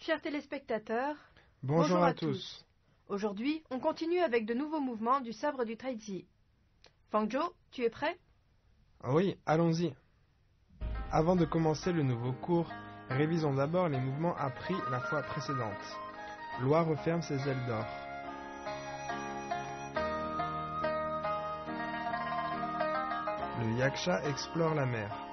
Chers téléspectateurs, Bonjour à tous. Aujourd'hui, on continue avec de nouveaux mouvements du sabre du Taizi. Fangzhou, tu es prêt? Oui, allons-y. Avant de commencer le nouveau cours, révisons d'abord les mouvements appris la fois précédente. Loi referme ses ailes d'or. Le yaksha explore la mer.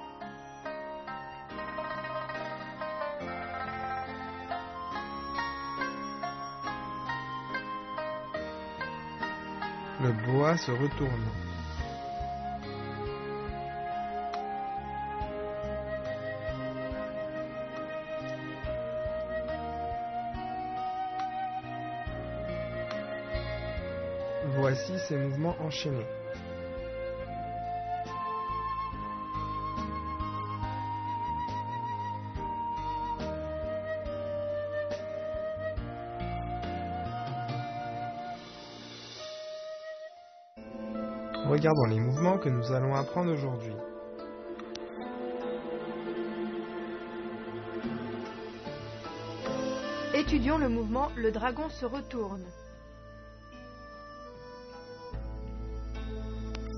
Le boa se retourne. Voici ces mouvements enchaînés. Regardons les mouvements que nous allons apprendre aujourd'hui. Étudions le mouvement Le dragon se retourne.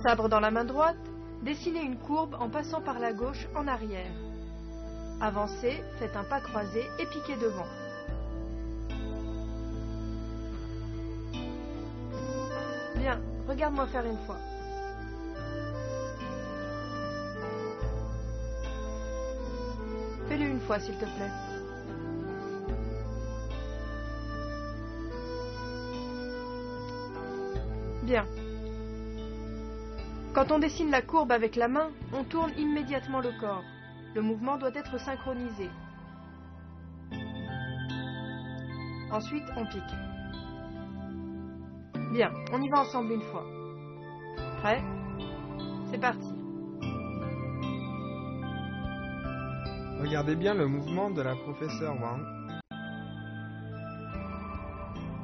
Sabre dans la main droite, dessinez une courbe en passant par la gauche en arrière. Avancez, faites un pas croisé et piquez devant. Bien, regarde-moi faire une fois. Fais-le une fois, s'il te plaît. Bien. Quand on dessine la courbe avec la main, on tourne immédiatement le corps. Le mouvement doit être synchronisé. Ensuite, on pique. Bien, on y va ensemble une fois. Prêt? C'est parti. Regardez bien le mouvement de la professeure Wang.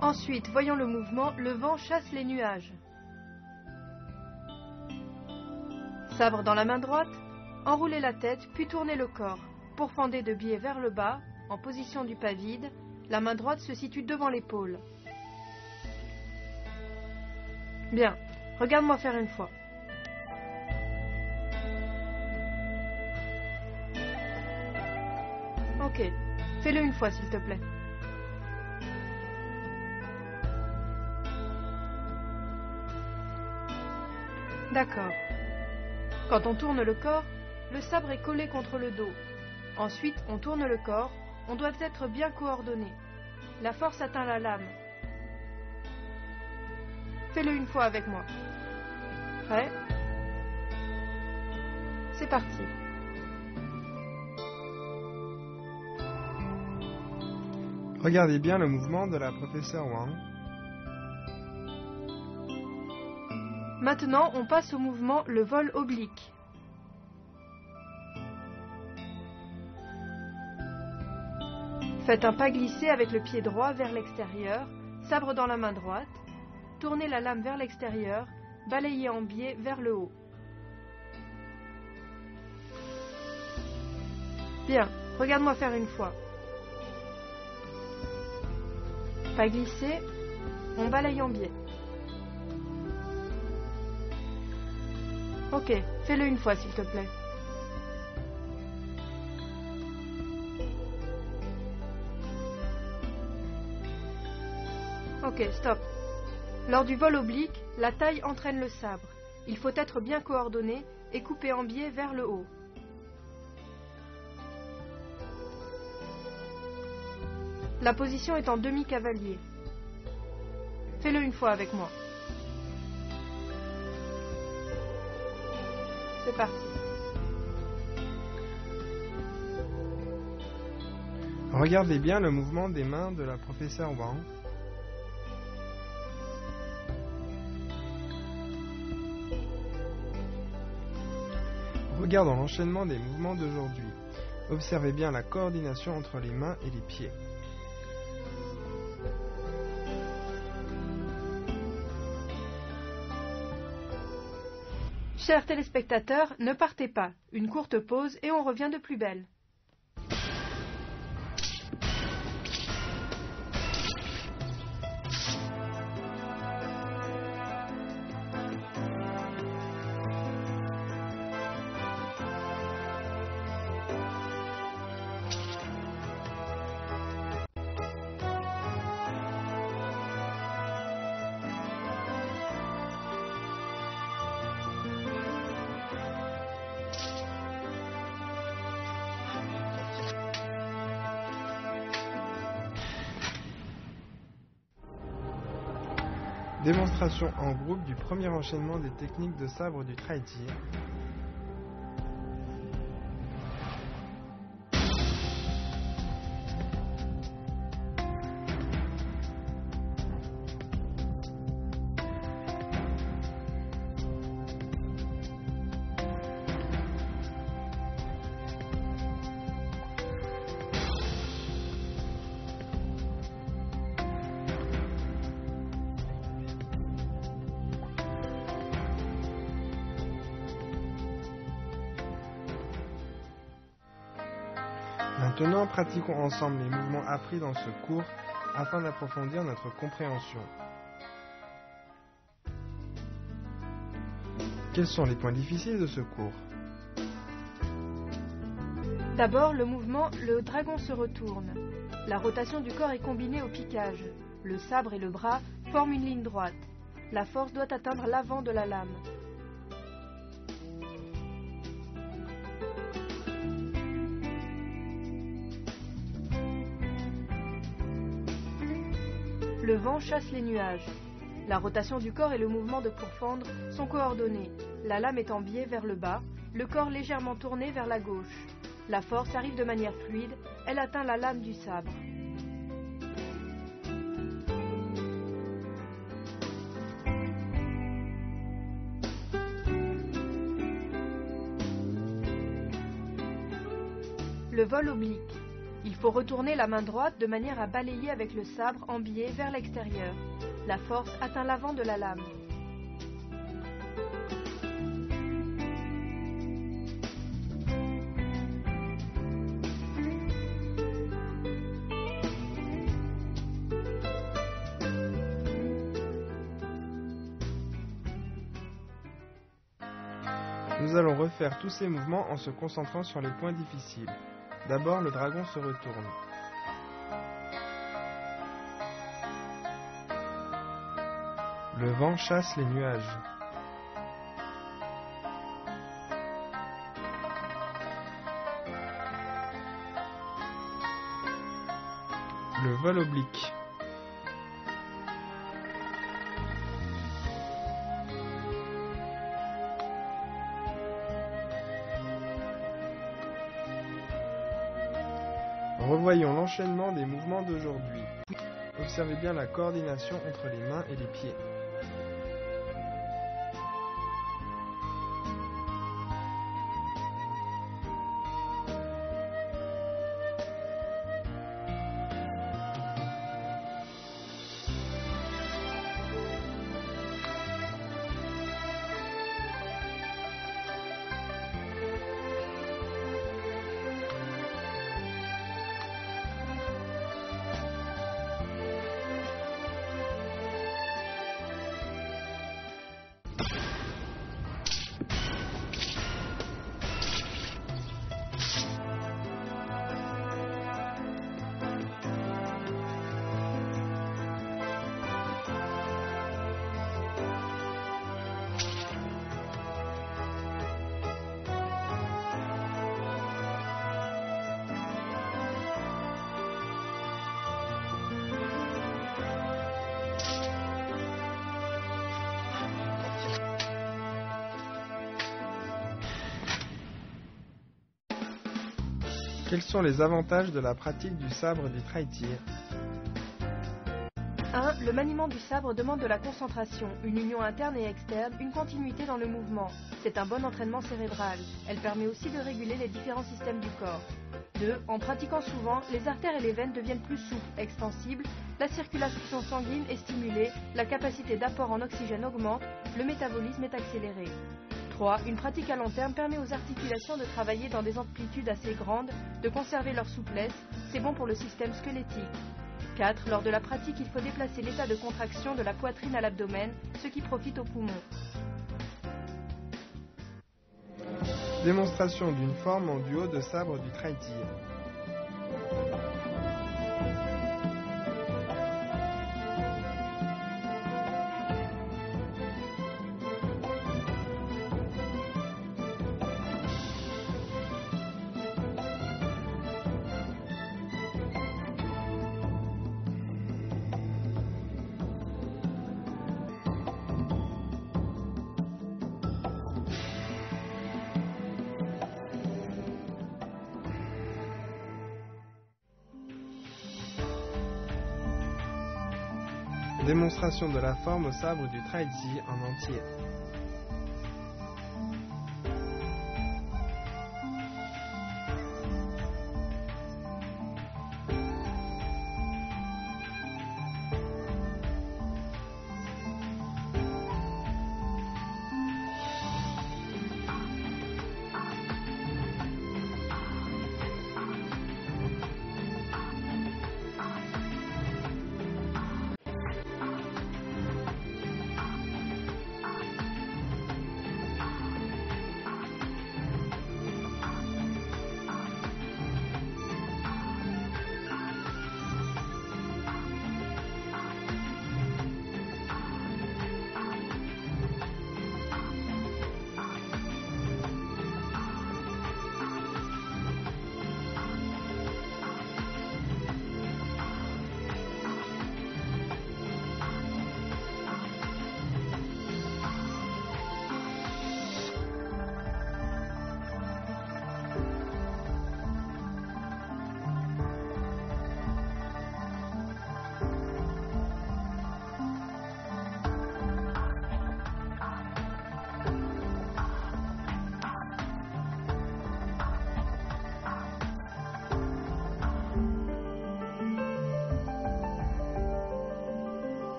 Ensuite, voyons le mouvement Le vent chasse les nuages. Sabre dans la main droite, enroulez la tête puis tournez le corps. Pourfendez de biais vers le bas, en position du pas vide, la main droite se situe devant l'épaule. Bien, regarde-moi faire une fois. Ok, fais-le une fois s'il te plaît. D'accord. Quand on tourne le corps, le sabre est collé contre le dos. Ensuite, on tourne le corps, on doit être bien coordonné. La force atteint la lame. Fais-le une fois avec moi. Prêt? C'est parti. Regardez bien le mouvement de la professeure Wang. Maintenant, on passe au mouvement Le vol oblique. Faites un pas glissé avec le pied droit vers l'extérieur, sabre dans la main droite. Tournez la lame vers l'extérieur, balayez en biais vers le haut. Bien, regarde-moi faire une fois. Pas glissé, on balaye en biais. Ok, fais-le une fois s'il te plaît. Ok, stop. Lors du vol oblique, la taille entraîne le sabre. Il faut être bien coordonné et couper en biais vers le haut. La position est en demi-cavalier. Fais-le une fois avec moi. C'est parti. Regardez bien le mouvement des mains de la professeure Wang. Regardons l'enchaînement des mouvements d'aujourd'hui. Observez bien la coordination entre les mains et les pieds. Chers téléspectateurs, ne partez pas. Une courte pause et on revient de plus belle. Démonstration en groupe du premier enchaînement des techniques de sabre du traïtir. Maintenant, pratiquons ensemble les mouvements appris dans ce cours afin d'approfondir notre compréhension. Quels sont les points difficiles de ce cours? D'abord, le mouvement, le dragon se retourne. La rotation du corps est combinée au piquage. Le sabre et le bras forment une ligne droite. La force doit atteindre l'avant de la lame. Le vent chasse les nuages. La rotation du corps et le mouvement de pourfendre sont coordonnés. La lame est en biais vers le bas, le corps légèrement tourné vers la gauche. La force arrive de manière fluide, elle atteint la lame du sabre. Le vol oblique. Il faut retourner la main droite de manière à balayer avec le sabre en biais vers l'extérieur. La force atteint l'avant de la lame. Nous allons refaire tous ces mouvements en se concentrant sur les points difficiles. D'abord, le dragon se retourne. Le vent chasse les nuages. Le vol oblique. Revoyons l'enchaînement des mouvements d'aujourd'hui. Observez bien la coordination entre les mains et les pieds. Quels sont les avantages de la pratique du sabre du traïtir? 1. Le maniement du sabre demande de la concentration, une union interne et externe, une continuité dans le mouvement. C'est un bon entraînement cérébral. Elle permet aussi de réguler les différents systèmes du corps. 2. En pratiquant souvent, les artères et les veines deviennent plus souples, extensibles, la circulation sanguine est stimulée, la capacité d'apport en oxygène augmente, le métabolisme est accéléré. 3. Une pratique à long terme permet aux articulations de travailler dans des amplitudes assez grandes, de conserver leur souplesse, c'est bon pour le système squelettique. 4. Lors de la pratique, il faut déplacer l'état de contraction de la poitrine à l'abdomen, ce qui profite aux poumons. Démonstration d'une forme en duo de sabre du traïtir. Démonstration de la forme au sabre du Traiji en entier.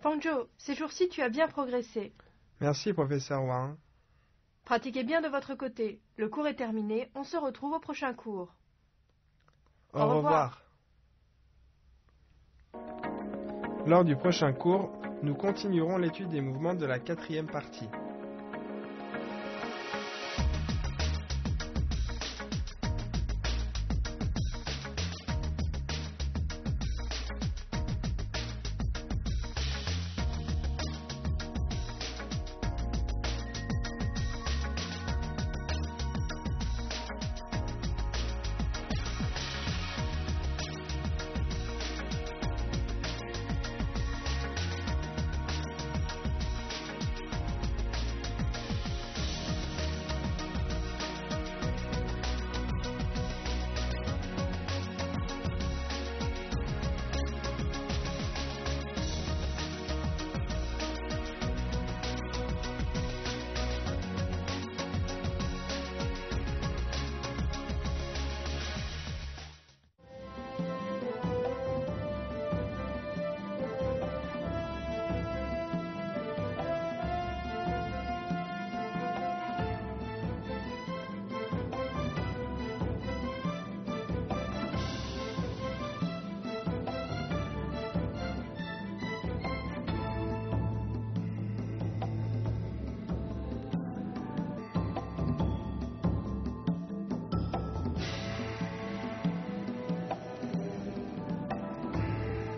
Fangio, ces jours-ci tu as bien progressé. Merci, professeur Wang. Pratiquez bien de votre côté. Le cours est terminé, on se retrouve au prochain cours. Au revoir. Lors du prochain cours, nous continuerons l'étude des mouvements de la 4e partie.